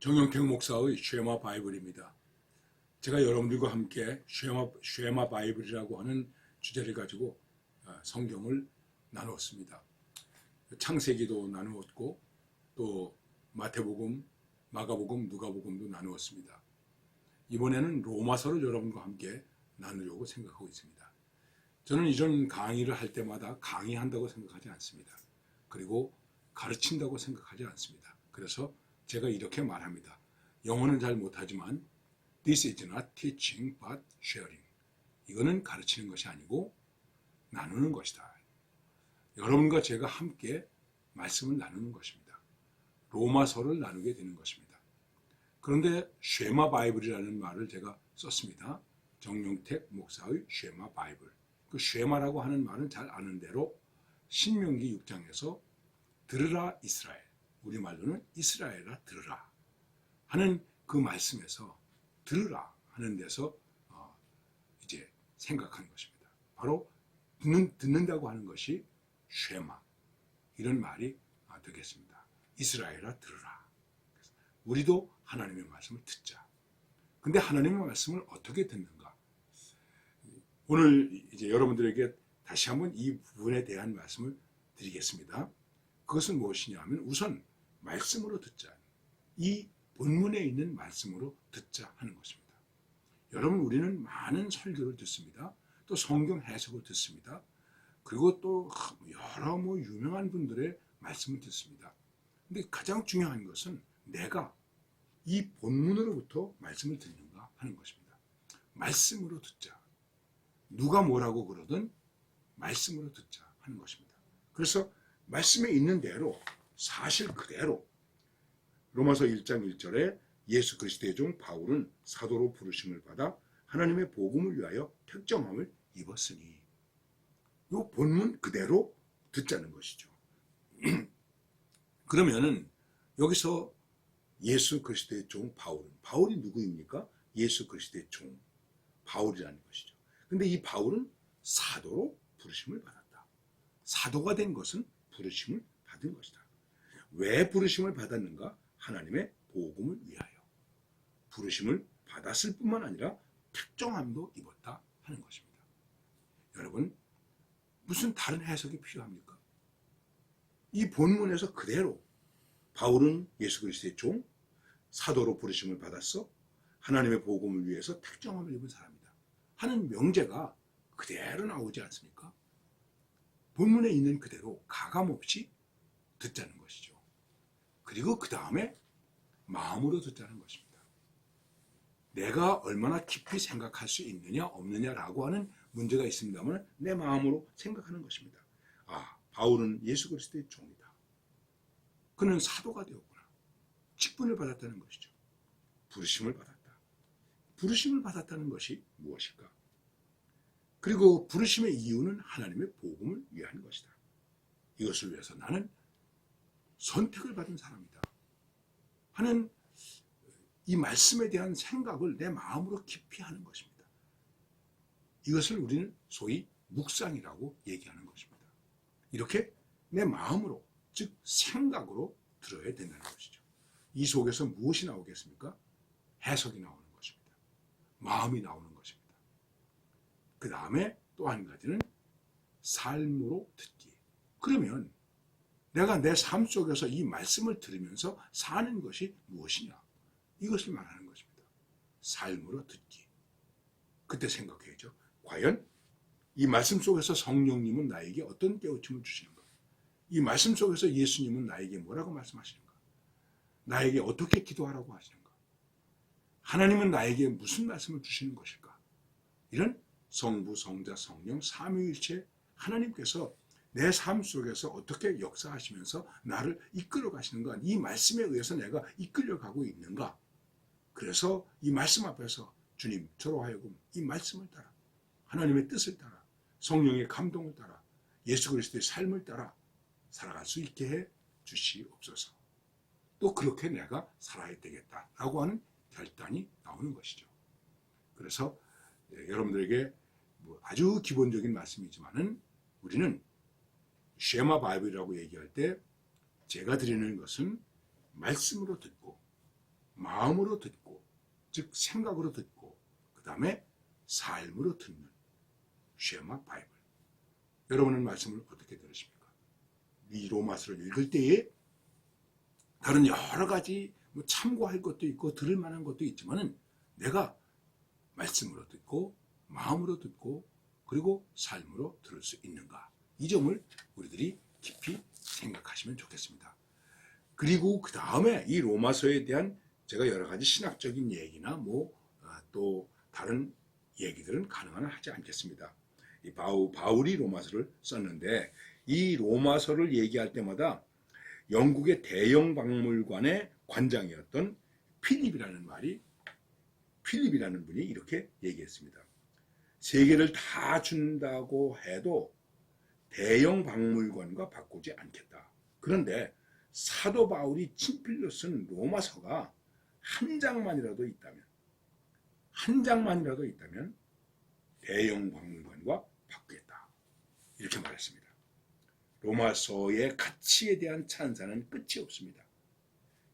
정영택 목사의 쉐마 바이블입니다. 제가 여러분들과 함께 쉐마 바이블이라고 하는 주제를 가지고 성경을 나누었습니다. 창세기도 나누었고 또 마태복음, 마가복음, 누가복음도 나누었습니다. 이번에는 로마서를 여러분과 함께 나누려고 생각하고 있습니다. 저는 이런 강의를 할 때마다 강의한다고 생각하지 않습니다. 그리고 가르친다고 생각하지 않습니다. 그래서 제가 이렇게 말합니다. 영어는 잘 못하지만 This is not teaching but sharing. 이거는 가르치는 것이 아니고 나누는 것이다. 여러분과 제가 함께 말씀을 나누는 것입니다. 로마서를 나누게 되는 것입니다. 그런데 쉐마 바이블이라는 말을 제가 썼습니다. 정영택 목사의 쉐마 바이블. 그 쉐마라고 하는 말은 잘 아는 대로 신명기 6장에서 들으라 이스라엘, 우리말로는 이스라엘아 들으라 하는 그 말씀에서 들으라 하는 데서 이제 생각한 것입니다. 바로 듣는다고 하는 것이 쉐마, 이런 말이 되겠습니다. 이스라엘아 들으라. 우리도 하나님의 말씀을 듣자. 근데 하나님의 말씀을 어떻게 듣는가? 오늘 이제 여러분들에게 다시 한번 이 부분에 대한 말씀을 드리겠습니다. 그것은 무엇이냐 하면 우선 말씀으로 듣자. 이 본문에 있는 말씀으로 듣자 하는 것입니다. 여러분, 우리는 많은 설교를 듣습니다. 또 성경 해석을 듣습니다. 그리고 또 여러 유명한 분들의 말씀을 듣습니다. 근데 가장 중요한 것은 내가 이 본문으로부터 말씀을 듣는가 하는 것입니다. 말씀으로 듣자. 누가 뭐라고 그러든 말씀으로 듣자 하는 것입니다. 그래서 말씀에 있는 대로 사실 그대로 로마서 1장 1절에 예수 그리스도의 종 바울은 사도로 부르심을 받아 하나님의 복음을 위하여 택정함을 입었으니, 이 본문 그대로 듣자는 것이죠. 그러면은 여기서 예수 그리스도의 종 바울이 누구입니까? 예수 그리스도의 종 바울이라는 것이죠. 근데 이 바울은 사도로 부르심을 받았다. 사도가 된 것은 부르심을 받은 것이다. 왜 부르심을 받았는가? 하나님의 복음을 위하여 부르심을 받았을 뿐만 아니라 특정함도 입었다 하는 것입니다. 여러분, 무슨 다른 해석이 필요합니까? 이 본문에서 그대로 바울은 예수 그리스도의 종, 사도로 부르심을 받았어, 하나님의 복음을 위해서 특정함을 입은 사람이다 하는 명제가 그대로 나오지 않습니까? 본문에 있는 그대로 가감없이 듣자는 것이죠. 그리고 그 다음에 마음으로 듣자는 것입니다. 내가 얼마나 깊이 생각할 수 있느냐 없느냐라고 하는 문제가 있습니다만 내 마음으로 생각하는 것입니다. 바울은 예수 그리스도의 종이다. 그는 사도가 되었구나. 직분을 받았다는 것이죠. 부르심을 받았다. 부르심을 받았다는 것이 무엇일까? 그리고 부르심의 이유는 하나님의 복음을 위한 것이다. 이것을 위해서 나는 선택을 받은 사람이다 하는 이 말씀에 대한 생각을 내 마음으로 깊이 하는 것입니다. 이것을 우리는 소위 묵상이라고 얘기하는 것입니다. 이렇게 내 마음으로, 즉 생각으로 들어야 된다는 것이죠. 이 속에서 무엇이 나오겠습니까? 해석이 나오는 것입니다. 마음이 나오는 것입니다. 그 다음에 또 한 가지는 삶으로 듣기. 그러면 내가 내 삶 속에서 이 말씀을 들으면서 사는 것이 무엇이냐? 이것을 말하는 것입니다. 삶으로 듣기. 그때 생각해야죠. 과연 이 말씀 속에서 성령님은 나에게 어떤 깨우침을 주시는가? 이 말씀 속에서 예수님은 나에게 뭐라고 말씀하시는가? 나에게 어떻게 기도하라고 하시는가? 하나님은 나에게 무슨 말씀을 주시는 것일까? 이런 성부, 성자, 성령, 삼위일체 하나님께서 내 삶 속에서 어떻게 역사하시면서 나를 이끌어 가시는가? 이 말씀에 의해서 내가 이끌려가고 있는가? 그래서 이 말씀 앞에서 주님, 저로 하여금 이 말씀을 따라, 하나님의 뜻을 따라, 성령의 감동을 따라, 예수 그리스도의 삶을 따라 살아갈 수 있게 해 주시옵소서. 또 그렇게 내가 살아야 되겠다라고 하는 결단이 나오는 것이죠. 그래서 여러분들에게 아주 기본적인 말씀이지만은 우리는 쉐마 바이블이라고 얘기할 때 제가 드리는 것은 말씀으로 듣고 마음으로 듣고, 즉 생각으로 듣고, 그 다음에 삶으로 듣는 쉐마 바이블. 여러분은 말씀을 어떻게 들으십니까? 이 로마서를 읽을 때에 다른 여러 가지 참고할 것도 있고 들을 만한 것도 있지만은 내가 말씀으로 듣고 마음으로 듣고 그리고 삶으로 들을 수 있는가? 이 점을 우리들이 깊이 생각하시면 좋겠습니다. 그리고 그 다음에 이 로마서에 대한 제가 여러 가지 신학적인 얘기나 또 다른 얘기들은 가능은 하지 않겠습니다. 이 바울이 로마서를 썼는데 이 로마서를 얘기할 때마다 영국의 대형 박물관의 관장이었던 필립이라는 분이 이렇게 얘기했습니다. 세계를 다 준다고 해도 대형 박물관과 바꾸지 않겠다. 그런데 사도 바울이 친필로 쓴 로마서가 한 장만이라도 있다면 대형 박물관과 바꾸겠다. 이렇게 말했습니다. 로마서의 가치에 대한 찬사는 끝이 없습니다.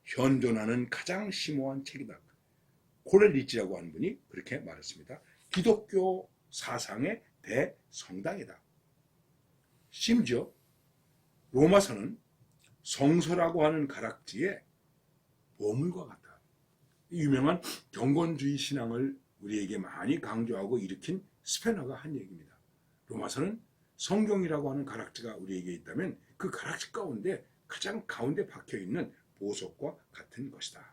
현존하는 가장 심오한 책이다. 콜렐리지라고 하는 분이 그렇게 말했습니다. 기독교 사상의 대성당이다. 심지어 로마서는 성서라고 하는 가락지에 보물과 같다. 유명한 경건주의 신앙을 우리에게 많이 강조하고 일으킨 스페너가 한 얘기입니다. 로마서는 성경이라고 하는 가락지가 우리에게 있다면 그 가락지 가운데 가장 가운데 박혀있는 보석과 같은 것이다.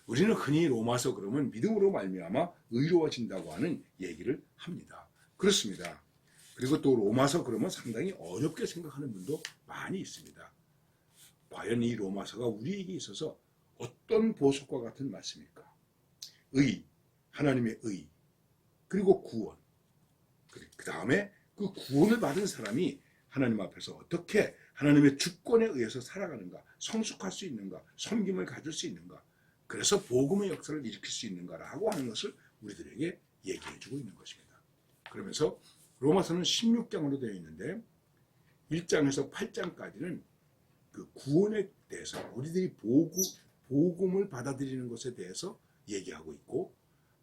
우리는 흔히 로마서 그러면 믿음으로 말미암아 의로워진다고 하는 얘기를 합니다. 그렇습니다. 그리고 또 로마서 그러면 상당히 어렵게 생각하는 분도 많이 있습니다. 과연 이 로마서가 우리에게 있어서 어떤 보석과 같은 말씀일까? 하나님의 의, 그리고 구원, 그 다음에 그 구원을 받은 사람이 하나님 앞에서 어떻게 하나님의 주권에 의해서 살아가는가, 성숙할 수 있는가, 섬김을 가질 수 있는가, 그래서 복음의 역사를 일으킬 수 있는가라고 하는 것을 우리들에게 얘기해주고 있는 것입니다. 그러면서 로마서는 16장으로 되어 있는데 1장에서 8장까지는 그 구원에 대해서 우리들이 복음을 받아들이는 것에 대해서 얘기하고 있고,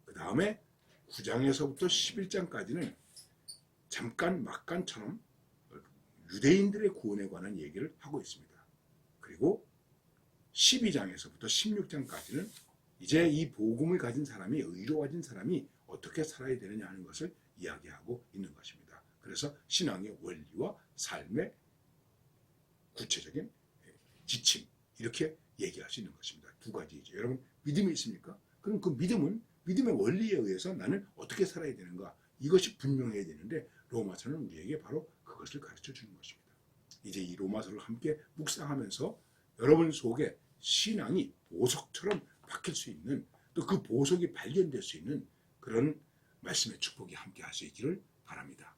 그 다음에 9장에서부터 11장까지는 잠깐 막간처럼 유대인들의 구원에 관한 얘기를 하고 있습니다. 그리고 12장에서부터 16장까지는 이제 이 복음을 가진 사람이, 의로워진 사람이 어떻게 살아야 되느냐 하는 것을 이야기하고 있는 것입니다. 그래서 신앙의 원리와 삶의 구체적인 지침, 이렇게 얘기할 수 있는 것입니다. 두 가지이죠. 여러분, 믿음이 있습니까? 그럼 그 믿음은 믿음의 원리에 의해서 나는 어떻게 살아야 되는가, 이것이 분명해야 되는데 로마서는 우리에게 바로 그것을 가르쳐 주는 것입니다. 이제 이 로마서를 함께 묵상하면서 여러분 속에 신앙이 보석처럼 박힐 수 있는, 또 그 보석이 발견될 수 있는 그런 말씀의 축복이 함께 할 수 있기를 바랍니다.